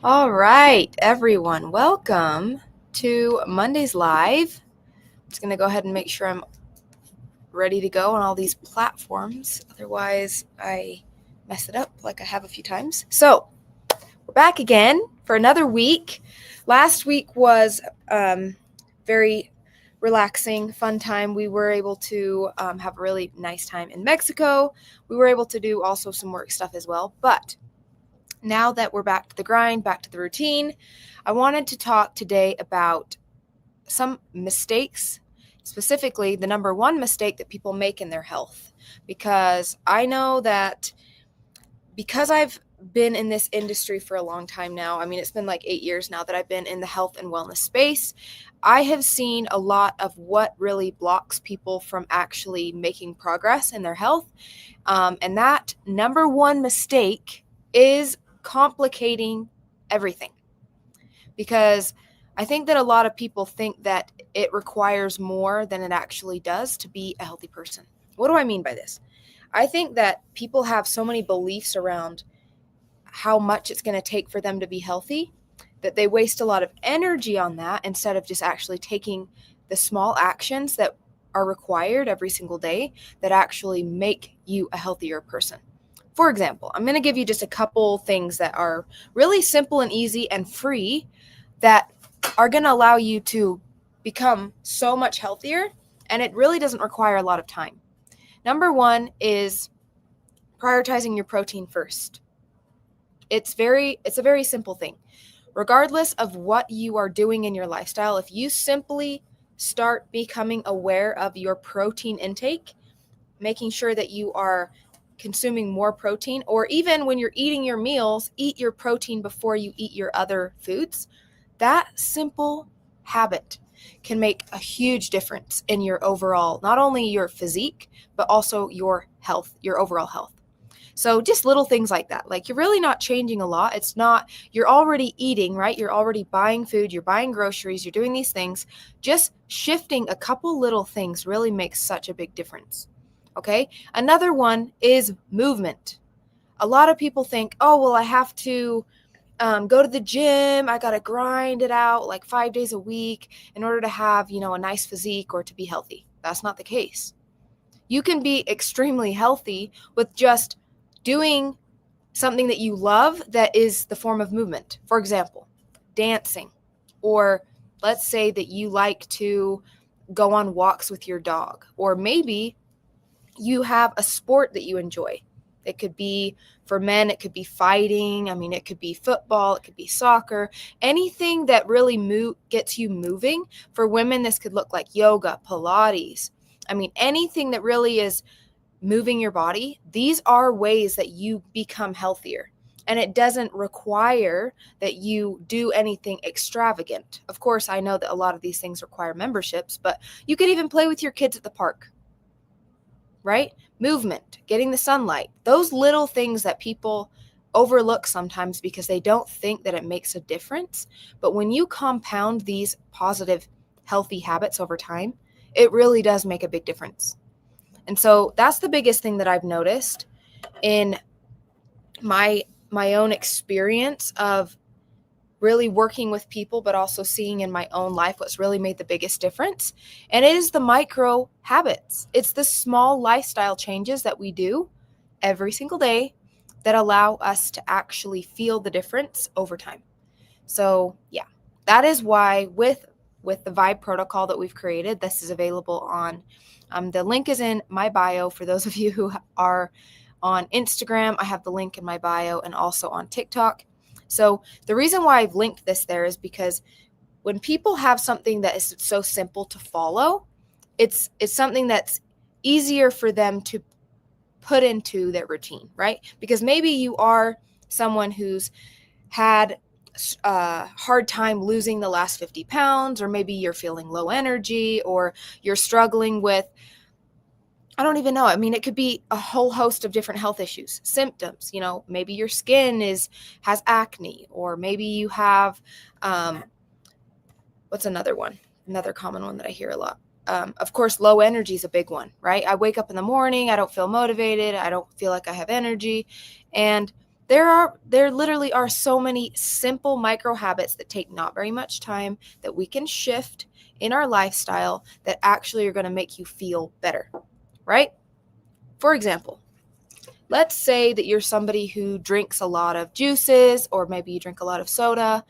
All right, everyone, welcome to Monday's Live. I'm just going to go ahead and make sure I'm ready to go on all these platforms. Otherwise, I mess it up like I have a few times. So, we're back again for another week. Last week was very relaxing, fun time. We were able to have a really nice time in Mexico. We were able to do also some work stuff as well, but now that we're back to the grind, back to the routine, I wanted to talk today about some mistakes, specifically the number one mistake that people make in their health. Because I know that because I've been in this industry for a long time now, I mean, it's been like 8 years now that I've been in the health and wellness space. I have seen a lot of what really blocks people from actually making progress in their health. And that number one mistake is complicating everything, because I think that a lot of people think that it requires more than it actually does to be a healthy person. What do I mean by this? I think that people have so many beliefs around how much it's going to take for them to be healthy that they waste a lot of energy on that instead of just actually taking the small actions that are required every single day that actually make you a healthier person. For example, I'm going to give you just a couple things that are really simple and easy and free that are going to allow you to become so much healthier, and it really doesn't require a lot of time. Number one is prioritizing your protein first. It's a very simple thing. Regardless of what you are doing in your lifestyle, if you simply start becoming aware of your protein intake, making sure that you are consuming more protein, or even when you're eating your meals, eat your protein before you eat your other foods, that simple habit can make a huge difference in your overall, not only your physique, but also your health, your overall health. So just little things like that. Like, you're really not changing a lot. It's not, you're already eating, right? You're already buying food, you're buying groceries, you're doing these things. Just shifting a couple little things really makes such a big difference. Okay? Another one is movement. A lot of people think, oh, well, I have to go to the gym. I got to grind it out like 5 days a week in order to have, a nice physique or to be healthy. That's not the case. You can be extremely healthy with just doing something that you love that is the form of movement. For example, dancing, or let's say that you like to go on walks with your dog, or maybe you have a sport that you enjoy. It could be, for men, it could be fighting. I mean, it could be football, it could be soccer, anything that really gets you moving. For women, this could look like yoga, Pilates. I mean, anything that really is moving your body. These are ways that you become healthier. And it doesn't require that you do anything extravagant. Of course, I know that a lot of these things require memberships, but you could even play with your kids at the park, right? Movement, getting the sunlight, those little things that people overlook sometimes because they don't think that it makes a difference. But when you compound these positive, healthy habits over time, it really does make a big difference. And so that's the biggest thing that I've noticed in my own experience of really working with people, but also seeing in my own life what's really made the biggest difference. And it is the micro habits. It's the small lifestyle changes that we do every single day that allow us to actually feel the difference over time. So yeah, that is why with the Vibe protocol that we've created, this is available on, the link is in my bio. For those of you who are on Instagram, I have the link in my bio, and also on TikTok. So the reason why I've linked this there is because when people have something that is so simple to follow, it's something that's easier for them to put into their routine, right? Because maybe you are someone who's had a hard time losing the last 50 pounds, or maybe you're feeling low energy, or you're struggling with, I don't even know. I mean, it could be a whole host of different health issues, symptoms. Maybe your skin has acne, or maybe you have, what's another one? Another common one that I hear a lot. Of course, low energy is a big one, right? I wake up in the morning, I don't feel motivated, I don't feel like I have energy. And There literally are so many simple micro habits that take not very much time that we can shift in our lifestyle that actually are going to make you feel better, right? For example, let's say that you're somebody who drinks a lot of juices, or maybe you drink a lot of soda.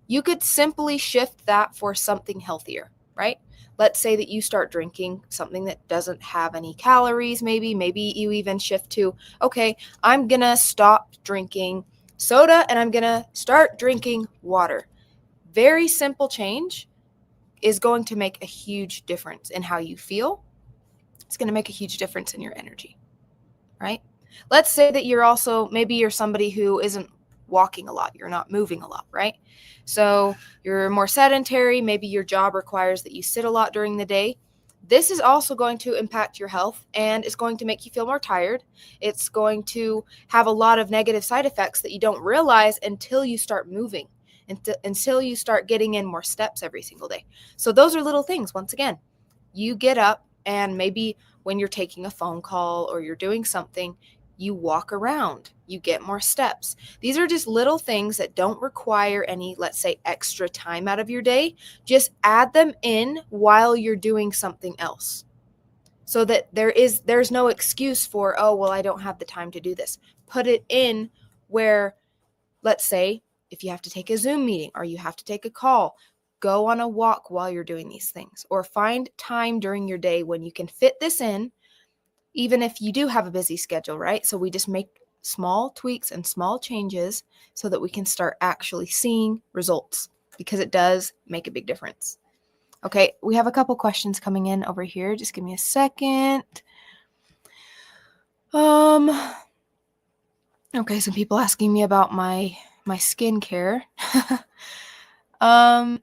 You could simply shift that for something healthier, right? Let's say that you start drinking something that doesn't have any calories, maybe you even shift to, okay, I'm going to stop drinking soda and I'm going to start drinking water. Very simple change is going to make a huge difference in how you feel. It's going to make a huge difference in your energy, right? Let's say that maybe you're somebody who isn't walking a lot, you're not moving a lot, right? So you're more sedentary, maybe your job requires that you sit a lot during the day. This is also going to impact your health, and it's going to make you feel more tired. It's going to have a lot of negative side effects that you don't realize until you start moving, until you start getting in more steps every single day. So those are little things. Once again, you get up, and maybe when you're taking a phone call or you're doing something, you walk around, you get more steps. These are just little things that don't require any, let's say, extra time out of your day. Just add them in while you're doing something else, so that there's no excuse for, oh, well, I don't have the time to do this. Put it in where, let's say, if you have to take a Zoom meeting or you have to take a call, go on a walk while you're doing these things, or find time during your day when you can fit this in, even if you do have a busy schedule, right? So we just make small tweaks and small changes so that we can start actually seeing results, because it does make a big difference. Okay, we have a couple questions coming in over here. Just give me a second. Okay, some people asking me about my skincare. I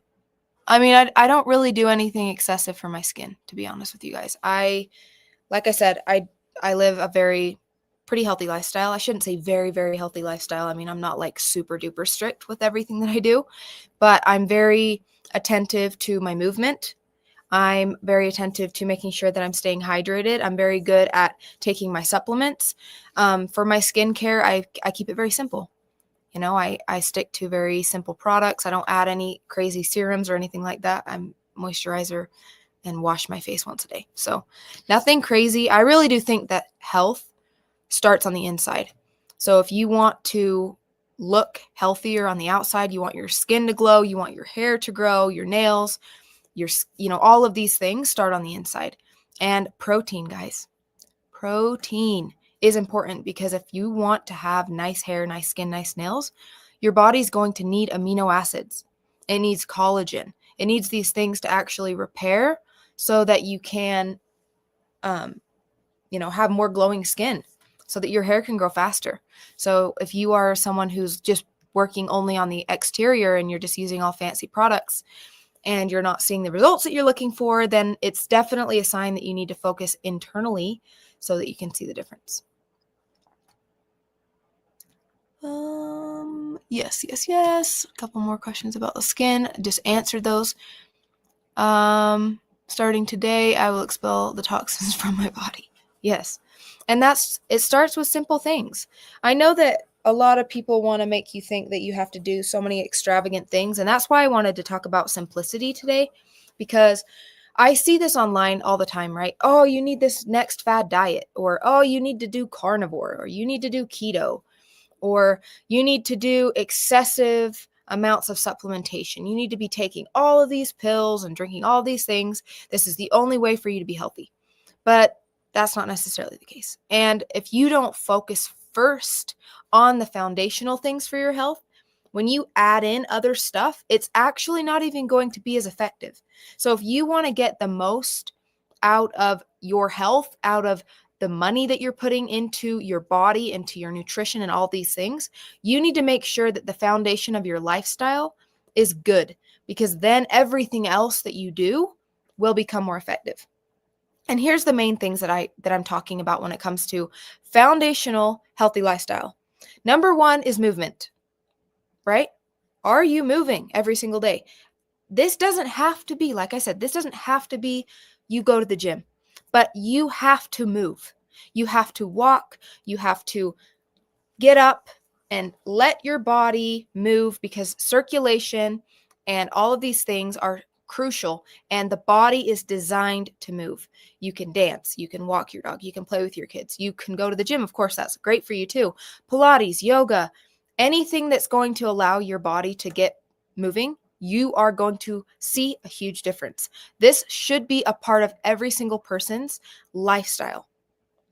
mean, I don't really do anything excessive for my skin, to be honest with you guys. Like I said, I live a very pretty healthy lifestyle. I shouldn't say very, very healthy lifestyle. I mean, I'm not like super duper strict with everything that I do, but I'm very attentive to my movement. I'm very attentive to making sure that I'm staying hydrated. I'm very good at taking my supplements. For my skincare, I keep it very simple. You know, I stick to very simple products. I don't add any crazy serums or anything like that. I'm moisturizer and wash my face once a day. So nothing crazy. I really do think that health starts on the inside. So if you want to look healthier on the outside, you want your skin to glow, you want your hair to grow, your nails, all of these things start on the inside. And protein, guys, protein is important, because if you want to have nice hair, nice skin, nice nails, your body's going to need amino acids. It needs collagen. It needs these things to actually repair so that you can, have more glowing skin, so that your hair can grow faster. So if you are someone who's just working only on the exterior and you're just using all fancy products and you're not seeing the results that you're looking for, then it's definitely a sign that you need to focus internally so that you can see the difference. Yes. A couple more questions about the skin. Just answered those. Starting today, I will expel the toxins from my body. Yes. And it starts with simple things. I know that a lot of people want to make you think that you have to do so many extravagant things. And that's why I wanted to talk about simplicity today, because I see this online all the time, right? Oh, you need this next fad diet, or, oh, you need to do carnivore, or you need to do keto, or you need to do excessive amounts of supplementation. You need to be taking all of these pills and drinking all these things. This is the only way for you to be healthy. But that's not necessarily the case. And if you don't focus first on the foundational things for your health, when you add in other stuff, it's actually not even going to be as effective. So if you want to get the most out of your health, out of the money that you're putting into your body, into your nutrition and all these things, you need to make sure that the foundation of your lifestyle is good, because then everything else that you do will become more effective. And here's the main things that I'm talking about when it comes to foundational healthy lifestyle. Number one is movement, right? Are you moving every single day? This doesn't have to be, like I said, this doesn't have to be you go to the gym, but you have to move. You have to walk. You have to get up, and let your body move, because circulation and all of these things are crucial, and the body is designed to move. You can dance, you can walk your dog, you can play with your kids, you can go to the gym. Of course, that's great for you too. Pilates, yoga, anything that's going to allow your body to get moving, you are going to see a huge difference. This should be a part of every single person's lifestyle.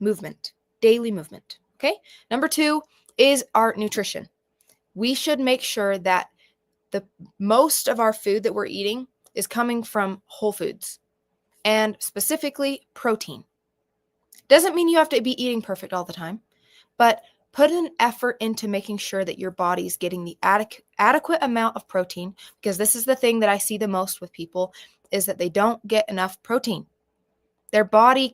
Movement, daily movement. Okay. Number 2 is our nutrition. We should make sure that the most of our food that we're eating is coming from whole foods, and specifically protein. Doesn't mean you have to be eating perfect all the time, but put an effort into making sure that your body's getting the adequate amount of protein, because this is the thing that I see the most with people, is that they don't get enough protein. Their body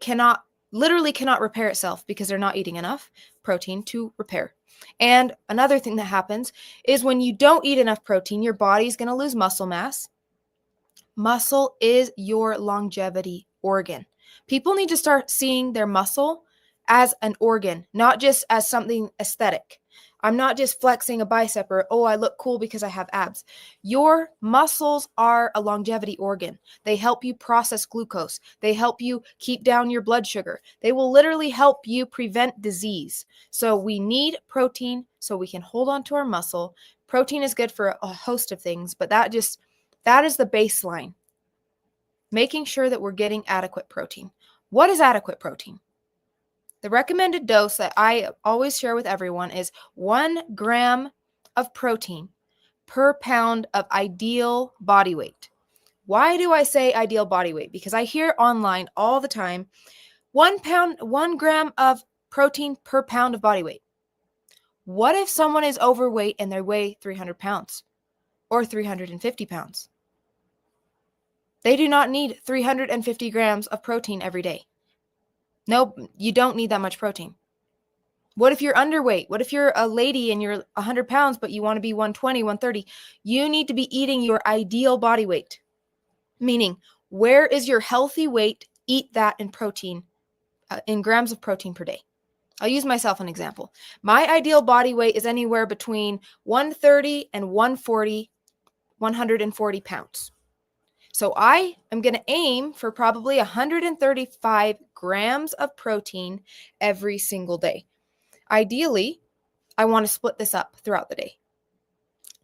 literally cannot repair itself because they're not eating enough protein to repair. And another thing that happens is when you don't eat enough protein, your body's going to lose muscle mass. Muscle is your longevity organ. People need to start seeing their muscle as an organ, not just as something aesthetic. I'm not just flexing a bicep or, oh, I look cool because I have abs. Your muscles are a longevity organ. They help you process glucose. They help you keep down your blood sugar. They will literally help you prevent disease. So we need protein so we can hold on to our muscle. Protein is good for a host of things, but that is the baseline. Making sure that we're getting adequate protein. What is adequate protein? The recommended dose that I always share with everyone is 1 gram of protein per pound of ideal body weight. Why do I say ideal body weight? Because I hear online all the time, 1 gram of protein per pound of body weight. What if someone is overweight and they weigh 300 pounds or 350 pounds? They do not need 350 grams of protein every day. No, you don't need that much protein. What if you're underweight? What if you're a lady and you're 100 pounds, but you want to be 120, 130? You need to be eating your ideal body weight. Meaning, where is your healthy weight? Eat that in protein, in grams of protein per day. I'll use myself an example. My ideal body weight is anywhere between 130 and 140 pounds. So I am going to aim for probably 135 grams of protein every single day. Ideally, I want to split this up throughout the day.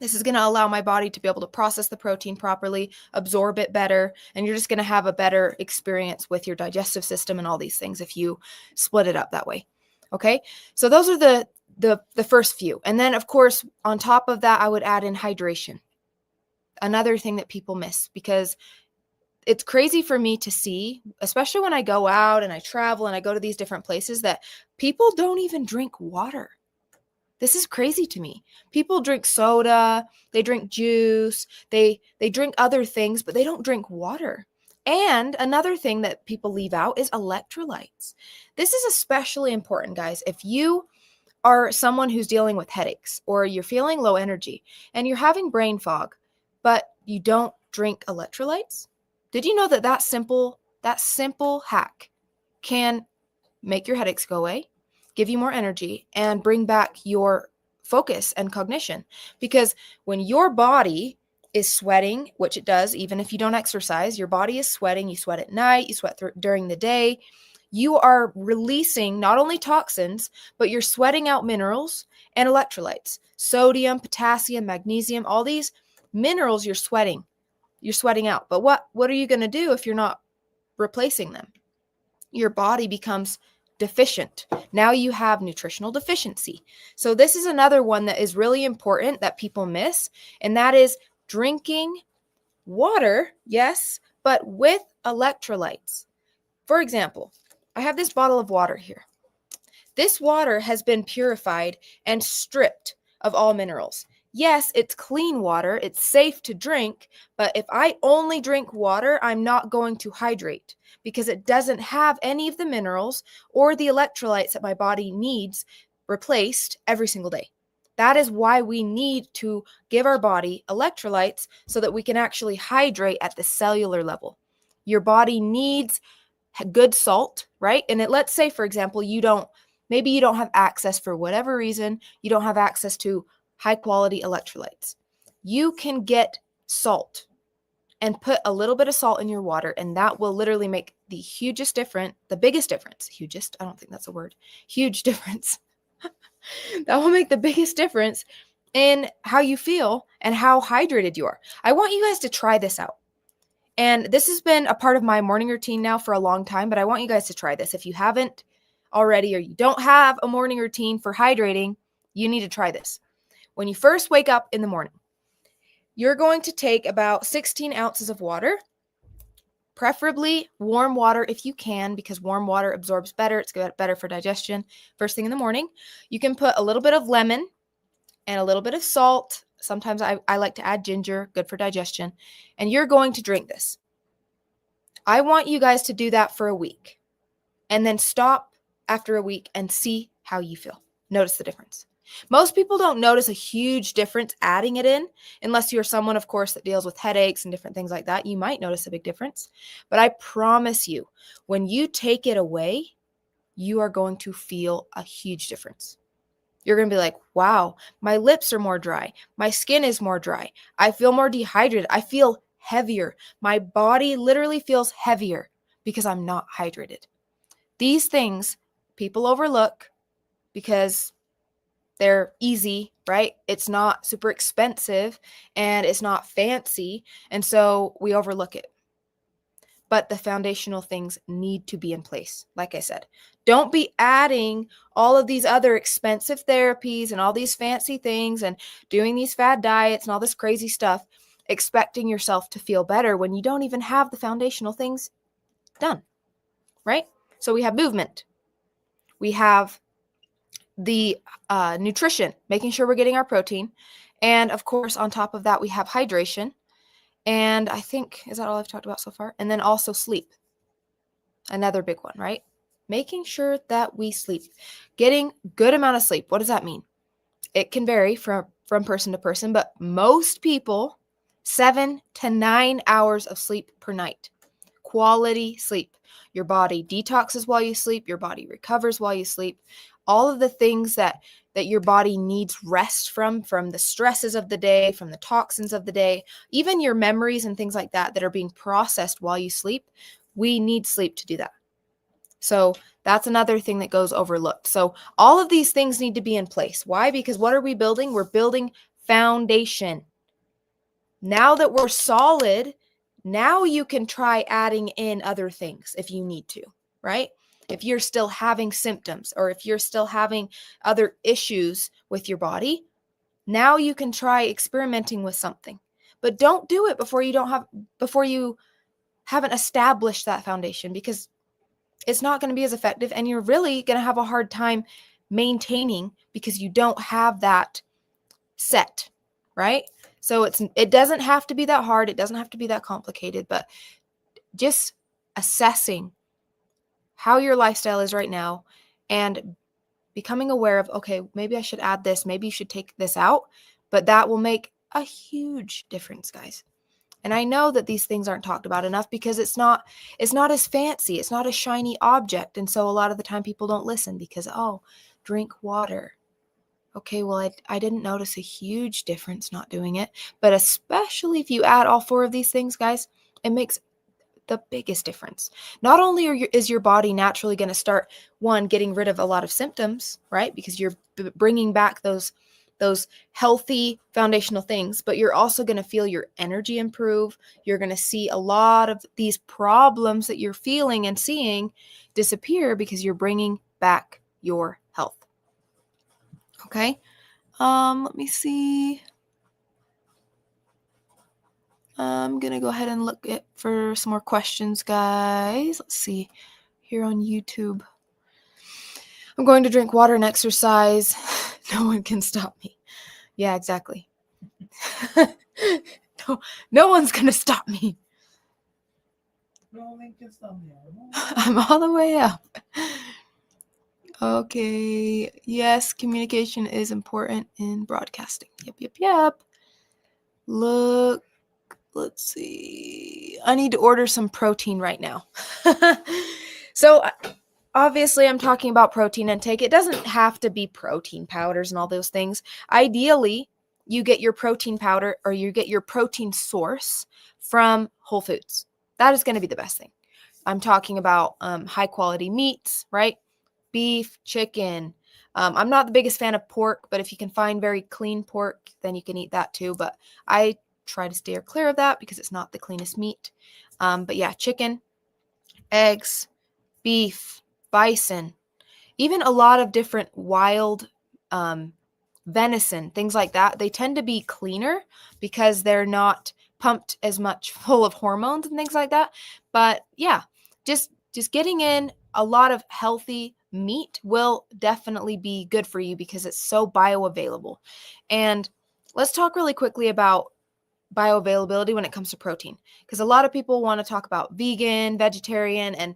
This is going to allow my body to be able to process the protein properly, absorb it better, and you're just going to have a better experience with your digestive system and all these things if you split it up that way. Okay? So those are the first few. And then, of course, on top of that, I would add in hydration. Another thing that people miss, because it's crazy for me to see, especially when I go out and I travel and I go to these different places, that people don't even drink water. This is crazy to me. People drink soda, they drink juice, they drink other things, but they don't drink water. And another thing that people leave out is electrolytes. This is especially important, guys. If you are someone who's dealing with headaches or you're feeling low energy and you're having brain fog, but you don't drink electrolytes, did you know that simple hack can make your headaches go away, give you more energy, and bring back your focus and cognition? Because when your body is sweating, which it does, even if you don't exercise, your body is sweating. You sweat at night, you sweat during the day. You are releasing not only toxins, but you're sweating out minerals and electrolytes, sodium, potassium, magnesium, all these minerals you're sweating out. But what are you going to do if you're not replacing them? Your body becomes deficient. Now you have nutritional deficiency. So this is another one that is really important that people miss, and that is drinking water, yes, but with electrolytes. For example, I have this bottle of water here. This water has been purified and stripped of all minerals. Yes, it's clean water, it's safe to drink, but if I only drink water, I'm not going to hydrate because it doesn't have any of the minerals or the electrolytes that my body needs replaced every single day. That is why we need to give our body electrolytes so that we can actually hydrate at the cellular level. Your body needs good salt, right? And let's say, for example, you don't Maybe you don't have access for whatever reason. You don't have access to high quality electrolytes. You can get salt and put a little bit of salt in your water, and that will literally make the biggest difference. Hugest, I don't think that's a word. Huge difference. That will make the biggest difference in how you feel and how hydrated you are. I want you guys to try this out. And this has been a part of my morning routine now for a long time, but I want you guys to try this. If you haven't already, or you don't have a morning routine for hydrating, you need to try this. When you first wake up in the morning, you're going to take about 16 ounces of water, preferably warm water if you can, because warm water absorbs better. It's better for digestion first thing in the morning. You can put a little bit of lemon and a little bit of salt. Sometimes I like to add ginger, good for digestion. And you're going to drink this. I want you guys to do that for a week and then stop after a week and see how you feel. Notice the difference. Most people don't notice a huge difference adding it in, unless you're someone, of course, that deals with headaches and different things like that. You might notice a big difference. But I promise you, when you take it away, you are going to feel a huge difference. You're going to be like, wow, my lips are more dry. My skin is more dry. I feel more dehydrated. I feel heavier. My body literally feels heavier because I'm not hydrated. These things people overlook because they're easy, right? It's not super expensive and it's not fancy. And so we overlook it. But the foundational things need to be in place. Like I said, don't be adding all of these other expensive therapies and all these fancy things and doing these fad diets and all this crazy stuff, expecting yourself to feel better when you don't even have the foundational things done, right? So we have movement. We have the nutrition, making sure we're getting our protein. And of course, on top of that, we have hydration. And I think, is that all I've talked about so far? And then also sleep. Another big one, right? Making sure that we sleep. Getting good amount of sleep. What does that mean? It can vary from person to person, but most people, 7 to 9 hours of sleep per night. Quality sleep. Your body detoxes while you sleep. Your body recovers while you sleep. All of the things that your body needs rest from the stresses of the day, from the toxins of the day, even your memories and things like that are being processed while you sleep. We need sleep to do that. So that's another thing that goes overlooked. So all of these things need to be in place. Why? Because what are we building? We're building foundation. Now that we're solid, now you can try adding in other things if you need to, right? If you're still having symptoms or if you're still having other issues with your body, now you can try experimenting with something. But don't do it before you haven't established that foundation, because it's not going to be as effective and you're really going to have a hard time maintaining because you don't have that set, right? So it doesn't have to be that hard. It doesn't have to be that complicated, but just assessing how your lifestyle is right now and becoming aware of, okay, maybe I should add this, maybe you should take this out, but that will make a huge difference, guys. And I know that these things aren't talked about enough because it's not as fancy. It's not a shiny object. And so a lot of the time people don't listen because, oh, drink water. Okay, well, I didn't notice a huge difference not doing it. But especially if you add all 4 of these things, guys, it makes the biggest difference. Not only is your body naturally going to start, one, getting rid of a lot of symptoms, right? Because you're bringing back those healthy foundational things, but you're also going to feel your energy improve. You're going to see a lot of these problems that you're feeling and seeing disappear because you're bringing back your health. Okay. Let me see. I'm going to go ahead and look for some more questions, guys. Let's see here on YouTube. I'm going to drink water and exercise. No one can stop me. Yeah, exactly. No one's going to stop me. No one can stop me. I'm all the way up. Okay. Yes, communication is important in broadcasting. Yep. Look, let's see. I need to order some protein right now. So obviously I'm talking about protein intake. It doesn't have to be protein powders and all those things. Ideally, you get your protein powder or you get your protein source from Whole Foods. That is going to be the best thing. I'm talking about high quality meats, right? Beef, chicken. I'm not the biggest fan of pork, but if you can find very clean pork, then you can eat that too. But I try to steer clear of that because it's not the cleanest meat. But yeah, chicken, eggs, beef, bison, even a lot of different wild venison, things like that. They tend to be cleaner because they're not pumped as much full of hormones and things like that. But yeah, just getting in a lot of healthy meat will definitely be good for you because it's so bioavailable. And let's talk really quickly about bioavailability when it comes to protein, because a lot of people want to talk about vegan, vegetarian, and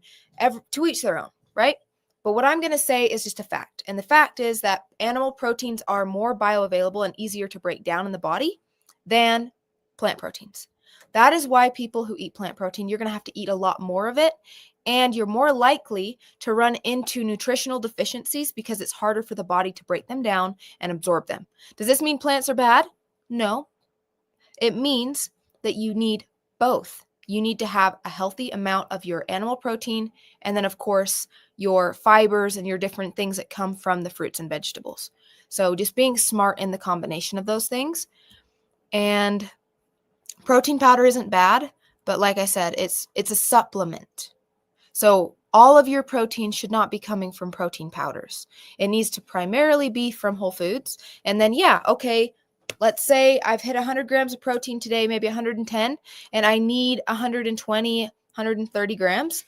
to each their own, right? But what I'm going to say is just a fact. And the fact is that animal proteins are more bioavailable and easier to break down in the body than plant proteins. That is why people who eat plant protein, you're going to have to eat a lot more of it. And you're more likely to run into nutritional deficiencies because it's harder for the body to break them down and absorb them. Does this mean plants are bad? No. It means that you need both. You need to have a healthy amount of your animal protein and then, of course, your fibers and your different things that come from the fruits and vegetables. So just being smart in the combination of those things. And protein powder isn't bad, but like I said, it's a supplement. So all of your protein should not be coming from protein powders. It needs to primarily be from Whole Foods. And then, yeah, okay, let's say I've hit 100 grams of protein today, maybe 110, and I need 120, 130 grams.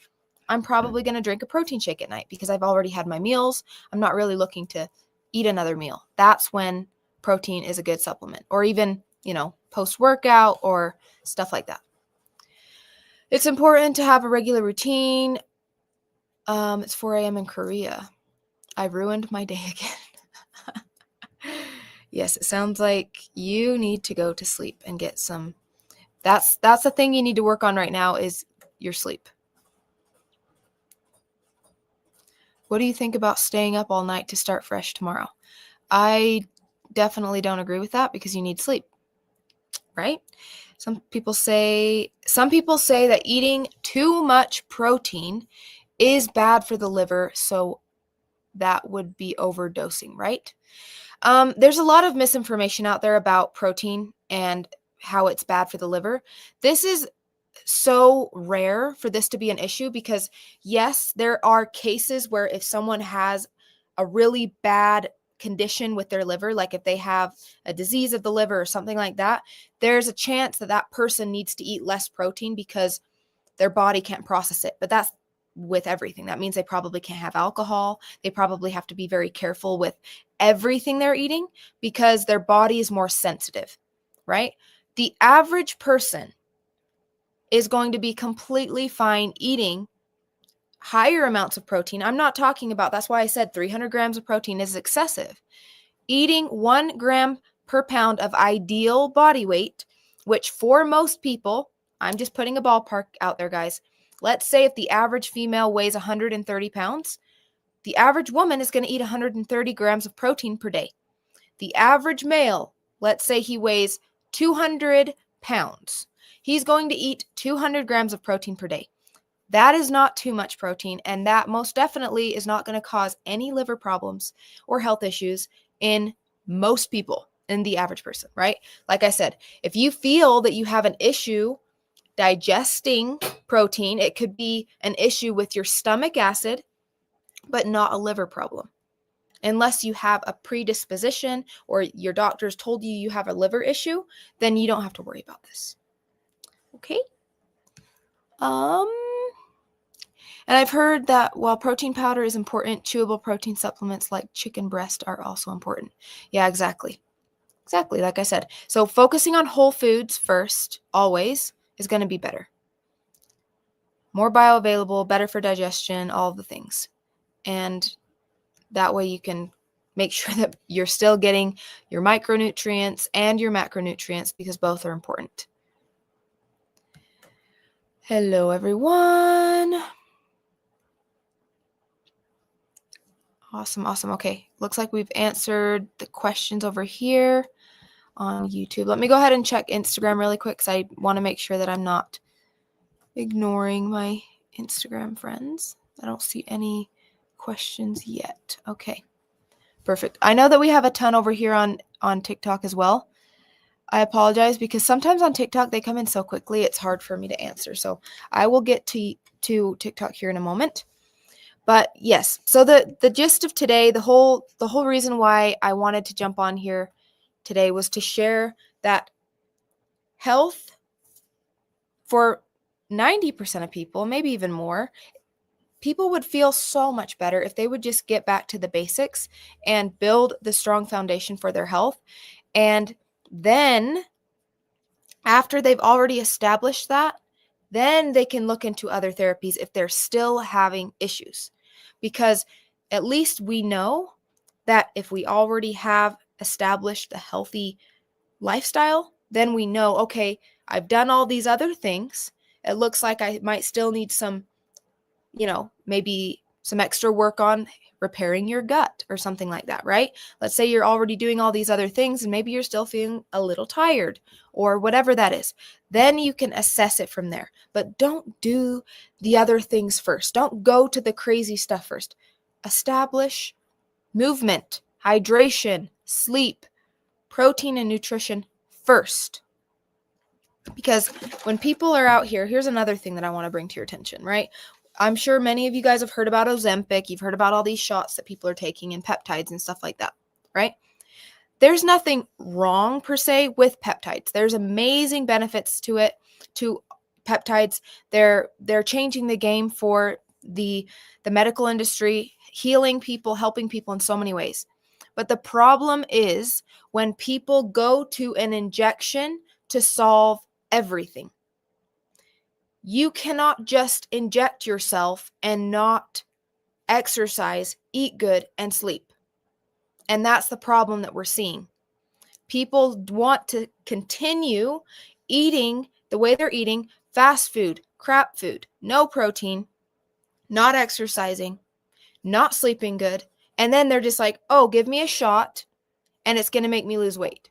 I'm probably going to drink a protein shake at night because I've already had my meals. I'm not really looking to eat another meal. That's when protein is a good supplement, or even, post-workout or stuff like that. It's important to have a regular routine. It's 4 a.m. in Korea. I ruined my day again. Yes, it sounds like you need to go to sleep and get some. That's the thing you need to work on right now is your sleep. What do you think about staying up all night to start fresh tomorrow? I definitely don't agree with that because you need sleep, right? Some people say that eating too much protein is bad for the liver, so that would be overdosing, right? There's a lot of misinformation out there about protein and how it's bad for the liver. This is so rare for this to be an issue because, yes, there are cases where if someone has a really bad condition with their liver, like if they have a disease of the liver or something like that, there's a chance that that person needs to eat less protein because their body can't process it. But that's with everything. That means they probably can't have alcohol. They probably have to be very careful with everything they're eating because their body is more sensitive, right? The average person is going to be completely fine eating higher amounts of protein. I'm not talking about, that's why I said 300 grams of protein is excessive. Eating 1 gram per pound of ideal body weight, which for most people, I'm just putting a ballpark out there, guys. Let's say if the average female weighs 130 pounds, the average woman is going to eat 130 grams of protein per day. The average male, let's say he weighs 200 pounds. He's going to eat 200 grams of protein per day. That is not too much protein, and that most definitely is not going to cause any liver problems or health issues in most people, in the average person, right? Like I said, if you feel that you have an issue digesting protein, it could be an issue with your stomach acid, but not a liver problem. Unless you have a predisposition or your doctors told you you have a liver issue, then you don't have to worry about this. Okay? And I've heard that while protein powder is important, chewable protein supplements like chicken breast are also important. Yeah, exactly. Exactly, like I said. So focusing on whole foods first, always, is going to be better. More bioavailable, better for digestion, all of the things. And that way you can make sure that you're still getting your micronutrients and your macronutrients because both are important. Hello, everyone. Awesome. Okay. Looks like we've answered the questions over here on YouTube. Let me go ahead and check Instagram really quick because I want to make sure that I'm not ignoring my Instagram friends. I don't see any questions yet. Okay. Perfect. I know that we have a ton over here on TikTok as well. I apologize because sometimes on TikTok they come in so quickly it's hard for me to answer. So I will get to TikTok here in a moment. But yes, so the gist of today, the whole reason why I wanted to jump on here today was to share that health for 90% of people, maybe even more, people would feel so much better if they would just get back to the basics and build the strong foundation for their health. And then after they've already established that, then they can look into other therapies if they're still having issues. Because at least we know that if we already have established a healthy lifestyle, then we know, okay, I've done all these other things. It looks like I might still need some, maybe some extra work on repairing your gut or something like that, right? Let's say you're already doing all these other things and maybe you're still feeling a little tired or whatever that is. Then you can assess it from there. But don't do the other things first. Don't go to the crazy stuff first. Establish movement, hydration, sleep, protein, and nutrition first. Because when people are out here, here's another thing that I want to bring to your attention, right? I'm sure many of you guys have heard about Ozempic. You've heard about all these shots that people are taking and peptides and stuff like that, right? There's nothing wrong per se with peptides. There's amazing benefits to it, to peptides. They're changing the game for the medical industry, healing people, helping people in so many ways. But the problem is when people go to an injection to solve everything. You cannot just inject yourself and not exercise, eat good, and sleep. And that's the problem that we're seeing. People want to continue eating the way they're eating, fast food, crap food, no protein, not exercising, not sleeping good. And then they're just like, oh, give me a shot and it's going to make me lose weight.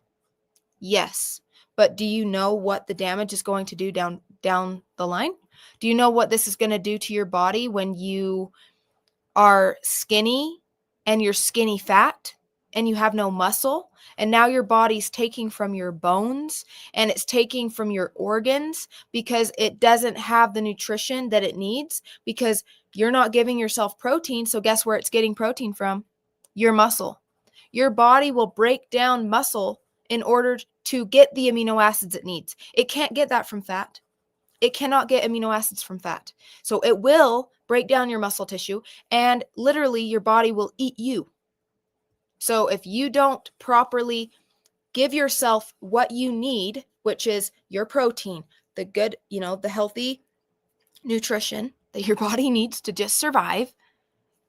Yes. But do you know what the damage is going to do down the line? Do you know what this is going to do to your body when you are skinny and you're skinny fat and you have no muscle? And now your body's taking from your bones and it's taking from your organs because it doesn't have the nutrition that it needs because you're not giving yourself protein. So guess where it's getting protein from? Your muscle. Your body will break down muscle in order to get the amino acids it needs. It can't get that from fat. It cannot get amino acids from fat. So it will break down your muscle tissue and literally your body will eat you. So if you don't properly give yourself what you need, which is your protein, the good, the healthy nutrition that your body needs to just survive,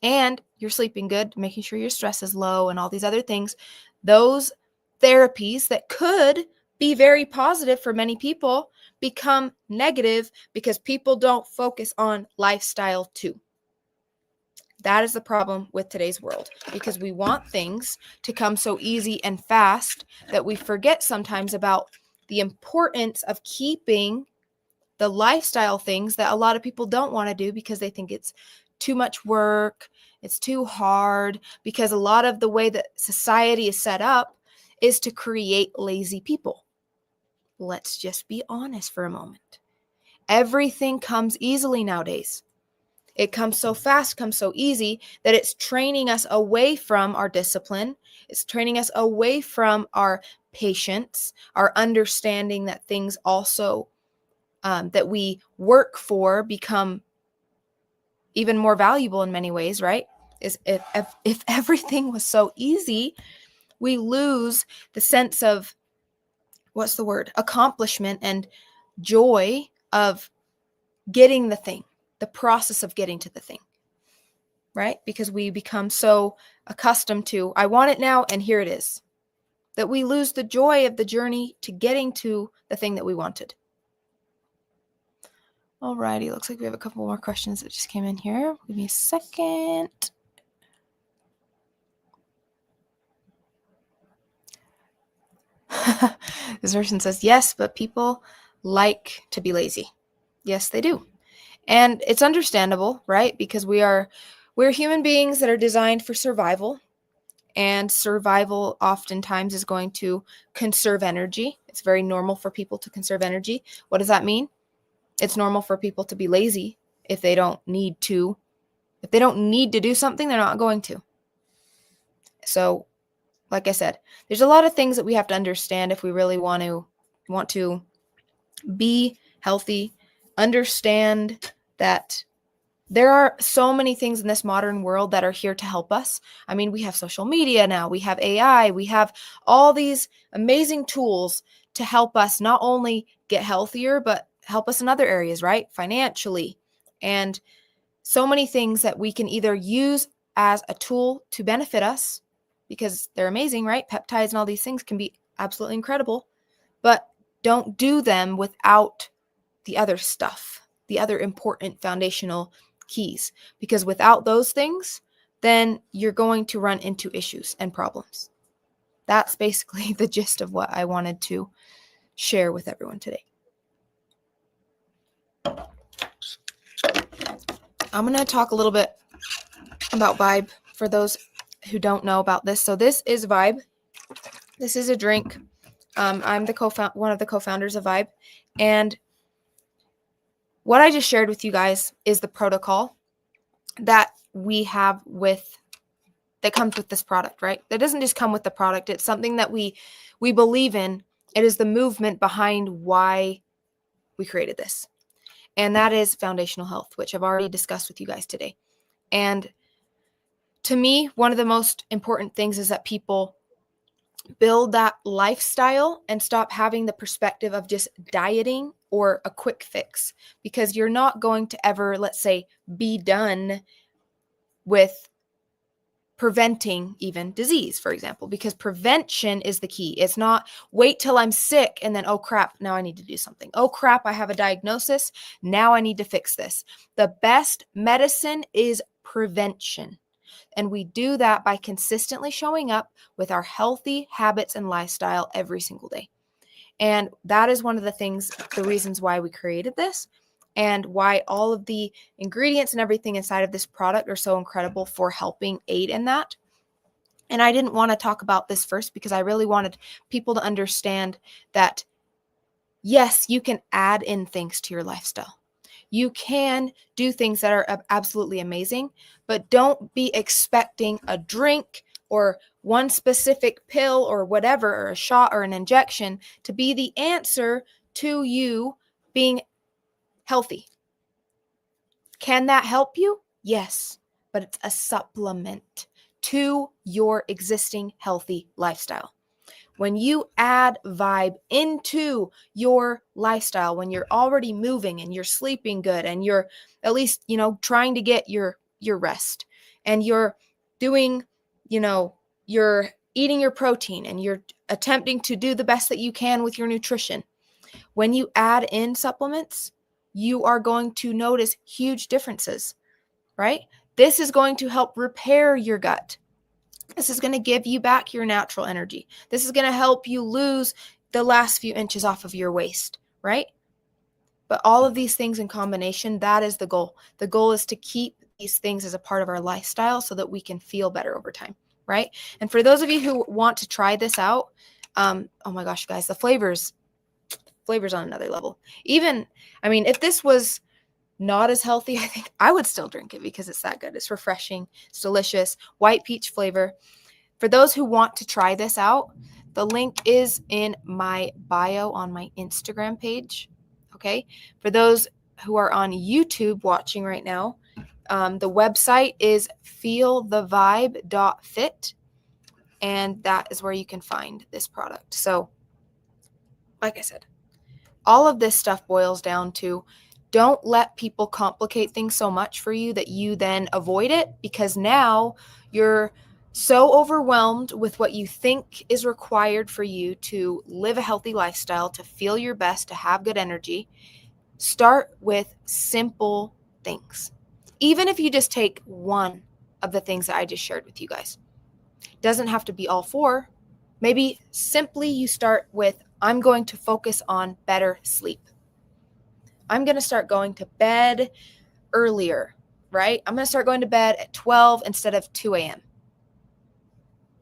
and you're sleeping good, making sure your stress is low and all these other things, those therapies that could be very positive for many people become negative because people don't focus on lifestyle too. That is the problem with today's world because we want things to come so easy and fast that we forget sometimes about the importance of keeping the lifestyle things that a lot of people don't want to do because they think it's too much work, it's too hard, because a lot of the way that society is set up is to create lazy people. Let's just be honest for a moment. Everything comes easily nowadays. It comes so fast, comes so easy that it's training us away from our discipline. It's training us away from our patience, our understanding that things also that we work for become even more valuable in many ways, right? Is if everything was so easy, we lose the sense of, what's the word, accomplishment and joy of getting the thing, the process of getting to the thing, right? Because we become so accustomed to, I want it now and here it is, that we lose the joy of the journey to getting to the thing that we wanted. Alrighty, looks like we have a couple more questions that just came in here. Give me a second. This person says, yes, but people like to be lazy. Yes, they do. And it's understandable, right? Because we're human beings that are designed for survival. And survival oftentimes is going to conserve energy. It's very normal for people to conserve energy. What does that mean? It's normal for people to be lazy if they don't need to. If they don't need to do something, they're not going to. So, like I said, there's a lot of things that we have to understand if we really want to be healthy, understand that there are so many things in this modern world that are here to help us. I mean, we have social media now, we have AI, we have all these amazing tools to help us not only get healthier, but help us in other areas, right? Financially. And so many things that we can either use as a tool to benefit us because they're amazing, right? Peptides and all these things can be absolutely incredible, but don't do them without the other stuff, the other important foundational keys, because without those things, then you're going to run into issues and problems. That's basically the gist of what I wanted to share with everyone today. I'm going to talk a little bit about Vibe for those who don't know about this. So this is Vibe. This is a drink. I'm the one of the co-founders of Vibe, and what I just shared with you guys is the protocol that we have that comes with this product, right? That doesn't just come with the product. It's something that we believe in. It is the movement behind why we created this. And that is foundational health, which I've already discussed with you guys today. And to me, one of the most important things is that people build that lifestyle and stop having the perspective of just dieting or a quick fix, because you're not going to ever, let's say, be done with preventing even disease, for example, because prevention is the key. It's not wait till I'm sick and then, oh crap, now I need to do something. Oh crap, I have a diagnosis. Now I need to fix this. The best medicine is prevention. And we do that by consistently showing up with our healthy habits and lifestyle every single day. And that is one of the reasons why we created this, and why all of the ingredients and everything inside of this product are so incredible for helping aid in that. And I didn't want to talk about this first because I really wanted people to understand that, yes, you can add in things to your lifestyle. You can do things that are absolutely amazing, but don't be expecting a drink or one specific pill or whatever, or a shot or an injection to be the answer to you being healthy. Can that help you? Yes, but it's a supplement to your existing healthy lifestyle. When you add Vibe into your lifestyle, when you're already moving and you're sleeping good and you're at least, trying to get your rest, and you're doing, you're eating your protein and you're attempting to do the best that you can with your nutrition. When you add in supplements, you are going to notice huge differences, right? This is going to help repair your gut. This is going to give you back your natural energy. This is going to help you lose the last few inches off of your waist, right? But all of these things in combination, that is the goal. The goal is to keep these things as a part of our lifestyle so that we can feel better over time, right? And for those of you who want to try this out, oh my gosh, guys, the flavors on another level. Even, if this was not as healthy, I think I would still drink it because it's that good. It's refreshing. It's delicious. White peach flavor. For those who want to try this out, the link is in my bio on my Instagram page. Okay. For those who are on YouTube watching right now, the website is feelthevibe.fit, and that is where you can find this product. So, like I said, all of this stuff boils down to, don't let people complicate things so much for you that you then avoid it, because now you're so overwhelmed with what you think is required for you to live a healthy lifestyle, to feel your best, to have good energy. Start with simple things. Even if you just take one of the things that I just shared with you guys. It doesn't have to be all four. Maybe simply you start with, I'm going to focus on better sleep. I'm going to start going to bed earlier, right? I'm going to start going to bed at 12 instead of 2 a.m.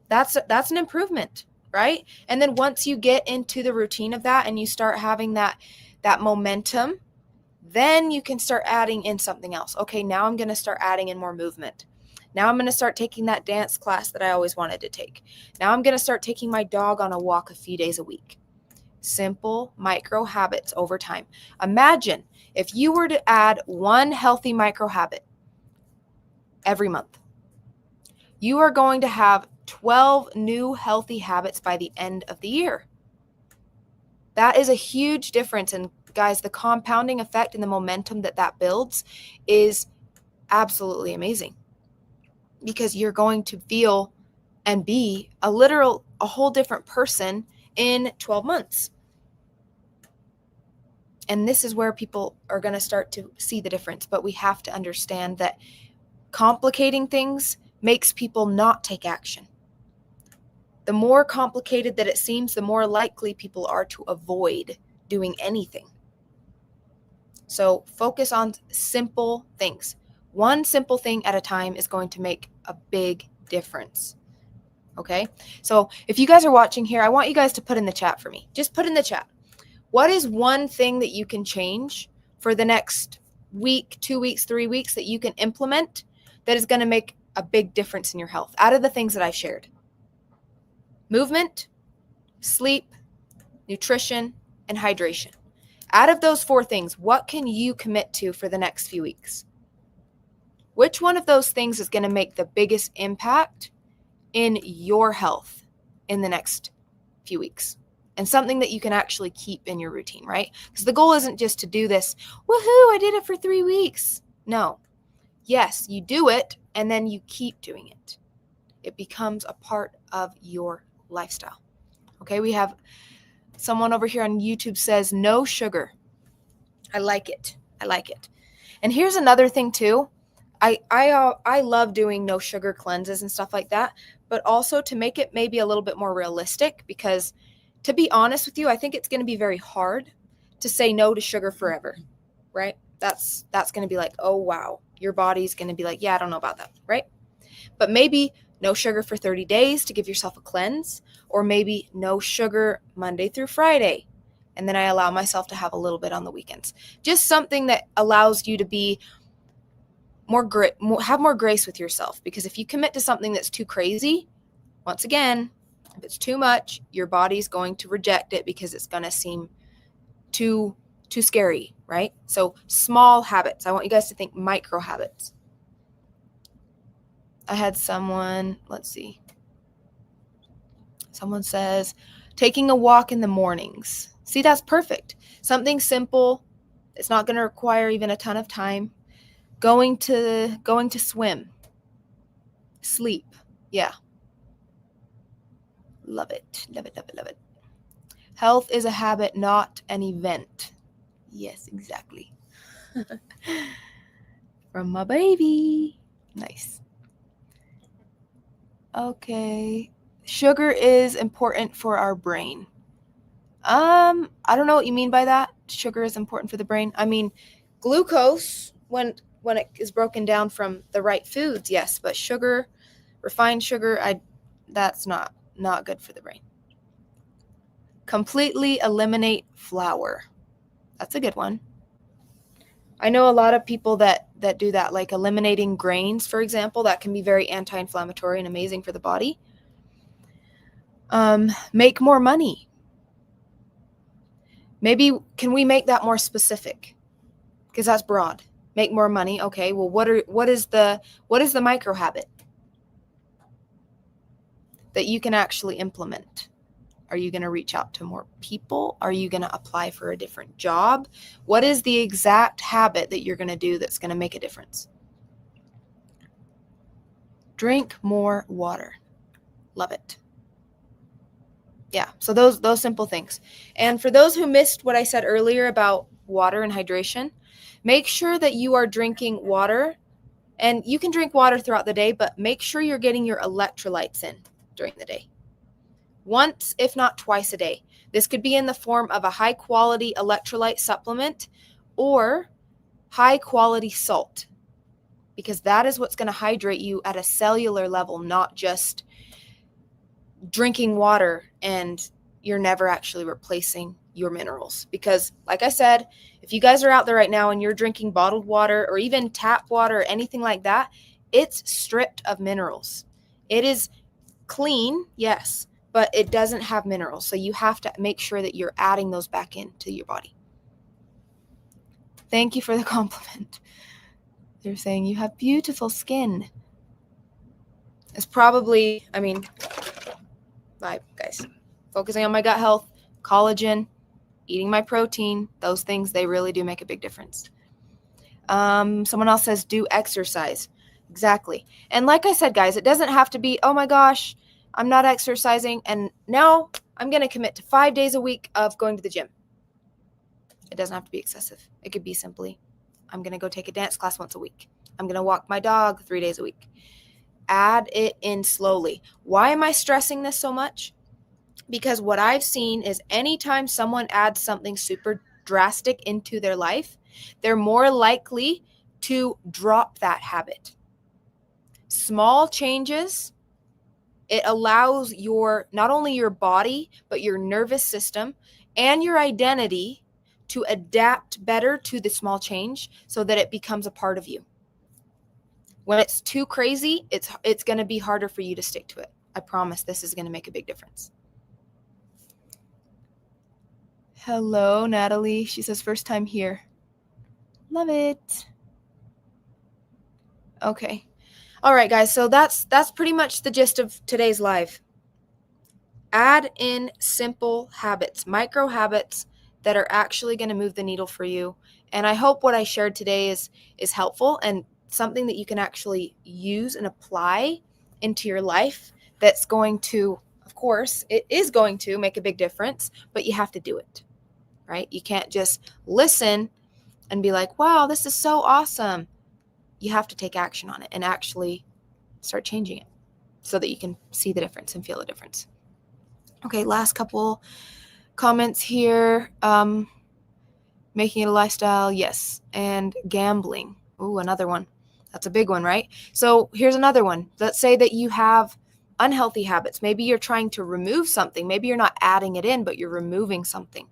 That's an improvement, right? And then once you get into the routine of that and you start having that momentum, then you can start adding in something else. Okay, now I'm going to start adding in more movement. Now I'm going to start taking that dance class that I always wanted to take. Now I'm going to start taking my dog on a walk a few days a week. Simple micro habits over time. Imagine if you were to add one healthy micro habit every month. You are going to have 12 new healthy habits by the end of the year. That is a huge difference. And guys, the compounding effect and the momentum that builds is absolutely amazing, because you're going to feel and be a whole different person in 12 months. And this is where people are going to start to see the difference. But we have to understand that complicating things makes people not take action. The more complicated that it seems, the more likely people are to avoid doing anything. So focus on simple things. One simple thing at a time is going to make a big difference. Okay? So if you guys are watching here, I want you guys to put in the chat for me. Just put in the chat. What is one thing that you can change for the next week, 2 weeks, 3 weeks that you can implement that is going to make a big difference in your health out of the things that I've shared? Movement, sleep, nutrition, and hydration. Out of those 4 things, what can you commit to for the next few weeks? Which one of those things is going to make the biggest impact in your health in the next few weeks? And something that you can actually keep in your routine, right? Because the goal isn't just to do this, woohoo, I did it for 3 weeks. No. Yes, you do it and then you keep doing it. It becomes a part of your lifestyle. Okay, we have someone over here on YouTube says no sugar. I like it. I like it. And here's another thing too. I love doing no sugar cleanses and stuff like that, but also to make it maybe a little bit more realistic, because to be honest with you, I think it's going to be very hard to say no to sugar forever, right? That's going to be like, oh, wow. Your body's going to be like, yeah, I don't know about that, right? But maybe no sugar for 30 days to give yourself a cleanse, or maybe no sugar Monday through Friday. And then I allow myself to have a little bit on the weekends. Just something that allows you to be have more grace with yourself. Because if you commit to something that's too crazy, once again, if it's too much, your body's going to reject it because it's going to seem too scary, right? So small habits. I want you guys to think micro habits. I had someone, let's see. Someone says, taking a walk in the mornings. See, that's perfect. Something simple. It's not going to require even a ton of time. Going to swim. Sleep. Yeah. Love it. Love it, love it, love it. Health is a habit, not an event. Yes, exactly. From my baby. Nice. Okay. Sugar is important for our brain. I don't know what you mean by that. Sugar is important for the brain. I mean, glucose, when it is broken down from the right foods, yes, but sugar, refined sugar, that's not good for the brain. Completely eliminate flour. That's a good one. I know a lot of people that do that, like eliminating grains, for example. That can be very anti-inflammatory and amazing for the body. Make more money. Maybe can we make that more specific? Because that's broad. Make more money. Okay. Well, what is the micro habit that you can actually implement? Are you going to reach out to more people? Are you going to apply for a different job? What is the exact habit that you're going to do that's going to make a difference? Drink more water. Love it. Yeah, so those simple things. And for those who missed what I said earlier about water and hydration, make sure that you are drinking water. And you can drink water throughout the day, but make sure you're getting your electrolytes in during the day. once, if not twice a day. This could be in the form of a high quality electrolyte supplement or high quality salt, because that is what's going to hydrate you at a cellular level, not just drinking water and you're never actually replacing your minerals. Because like I said, if you guys are out there right now and you're drinking bottled water or even tap water or anything like that, it's stripped of minerals. It is clean, yes, but it doesn't have minerals. So you have to make sure that you're adding those back into your body. Thank you for the compliment. They're saying you have beautiful skin. It's probably, vibe, guys. Focusing on my gut health, collagen, eating my protein, those things, they really do make a big difference. Someone else says do exercise. Exactly. And like I said, guys, it doesn't have to be, oh my gosh, I'm not exercising and now I'm going to commit to 5 days a week of going to the gym. It doesn't have to be excessive. It could be simply, I'm going to go take a dance class once a week. I'm going to walk my dog 3 days a week. Add it in slowly. Why am I stressing this so much? Because what I've seen is anytime someone adds something super drastic into their life, they're more likely to drop that habit. Small changes, it allows not only your body, but your nervous system and your identity to adapt better to the small change so that it becomes a part of you. When it's too crazy, it's going to be harder for you to stick to it. I promise this is going to make a big difference. Hello, Natalie. She says first time here. Love it. Okay. All right, guys. So that's pretty much the gist of today's live. Add in simple habits, micro habits that are actually going to move the needle for you. And I hope what I shared today is helpful and something that you can actually use and apply into your life that's going to, of course, it is going to make a big difference, but you have to do it, right? You can't just listen and be like, wow, this is so awesome. You have to take action on it and actually start changing it so that you can see the difference and feel the difference. Okay, last couple comments here. Making it a lifestyle, yes. And gambling. Ooh, another one. That's a big one, right? So here's another one. Let's say that you have unhealthy habits. Maybe you're trying to remove something. Maybe you're not adding it in, but you're removing something,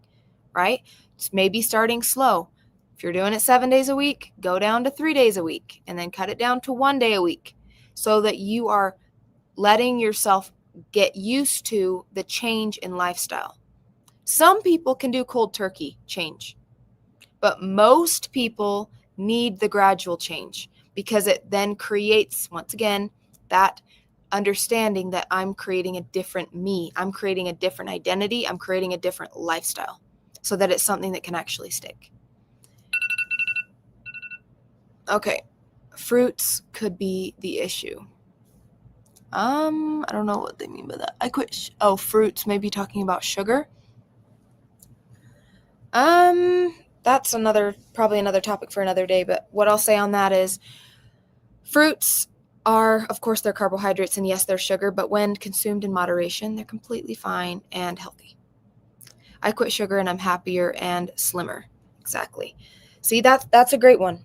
right? It's maybe starting slow. If you're doing it 7 days a week, go down to 3 days a week and then cut it down to 1 day a week so that you are letting yourself get used to the change in lifestyle. Some people can do cold turkey change, but most people need the gradual change because it then creates, once again, that understanding that I'm creating a different me. I'm creating a different identity. I'm creating a different lifestyle so that it's something that can actually stick. Okay, fruits could be the issue. I don't know what they mean by that. I quit. Fruits, maybe talking about sugar. That's probably another topic for another day, but what I'll say on that is fruits are, of course, they're carbohydrates and yes, they're sugar, but when consumed in moderation, they're completely fine and healthy. I quit sugar and I'm happier and slimmer. Exactly. See, that's a great one.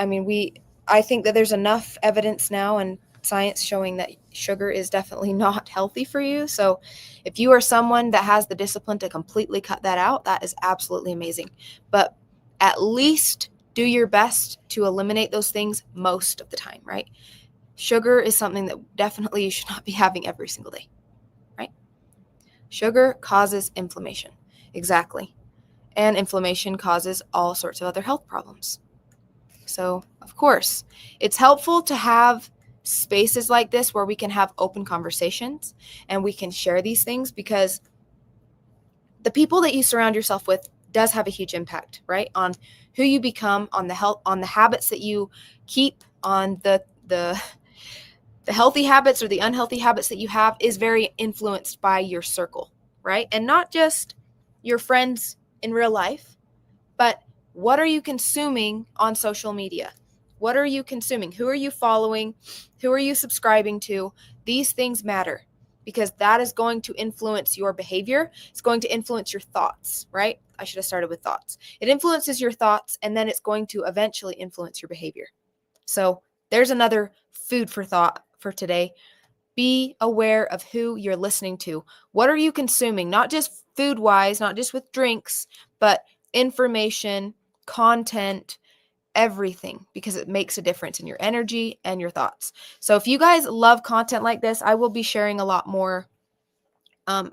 I think that there's enough evidence now and science showing that sugar is definitely not healthy for you. So if you are someone that has the discipline to completely cut that out, that is absolutely amazing. But at least do your best to eliminate those things most of the time, right? Sugar is something that definitely you should not be having every single day, right? Sugar causes inflammation. Exactly. And inflammation causes all sorts of other health problems. So, of course, it's helpful to have spaces like this where we can have open conversations and we can share these things because the people that you surround yourself with does have a huge impact, right? On who you become, on the health, on the habits that you keep, on the healthy habits or the unhealthy habits that you have is very influenced by your circle, right? And not just your friends in real life, but what are you consuming on social media? What are you consuming? Who are you following? Who are you subscribing to? These things matter because that is going to influence your behavior. It's going to influence your thoughts, right? I should have started with thoughts. It influences your thoughts, and then it's going to eventually influence your behavior. So there's another food for thought for today. Be aware of who you're listening to. What are you consuming? Not just food-wise, not just with drinks, but information, content, everything, because it makes a difference in your energy and your thoughts. So if you guys love content like this, I will be sharing a lot more,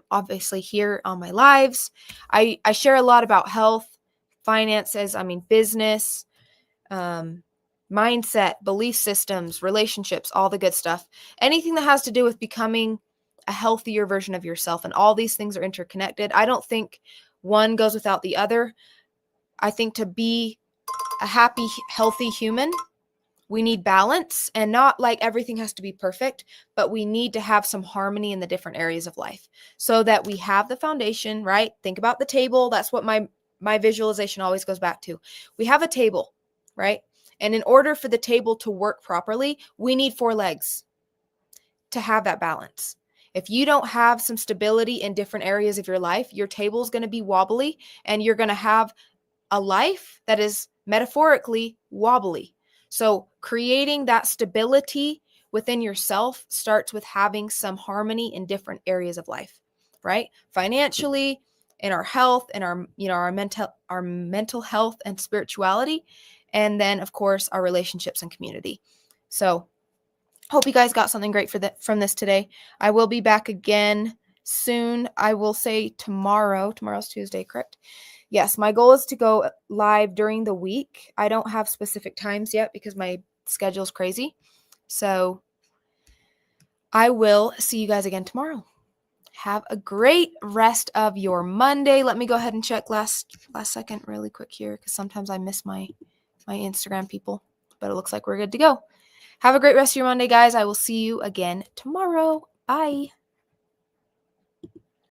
obviously here on my lives. I share a lot about health, finances, business, mindset, belief systems, relationships, all the good stuff. Anything that has to do with becoming a healthier version of yourself. And all these things are interconnected. I don't think one goes without the other. I think to be a happy, healthy human, we need balance, and not like everything has to be perfect, but we need to have some harmony in the different areas of life so that we have the foundation, right? Think about the table. That's what my visualization always goes back to. We have a table, right? And in order for the table to work properly, we need 4 legs to have that balance. If you don't have some stability in different areas of your life, your table is going to be wobbly, and you're going to have a life that is metaphorically wobbly. So creating that stability within yourself starts with having some harmony in different areas of life, right? Financially, in our health, in our mental health and spirituality, and then of course our relationships and community. So hope you guys got something great from this today. I will be back again soon. I will say tomorrow. Tomorrow's Tuesday, correct? Yes, my goal is to go live during the week. I don't have specific times yet because my schedule's crazy. So I will see you guys again tomorrow. Have a great rest of your Monday. Let me go ahead and check last second really quick here, because sometimes I miss my Instagram people, but it looks like we're good to go. Have a great rest of your Monday, guys. I will see you again tomorrow. Bye.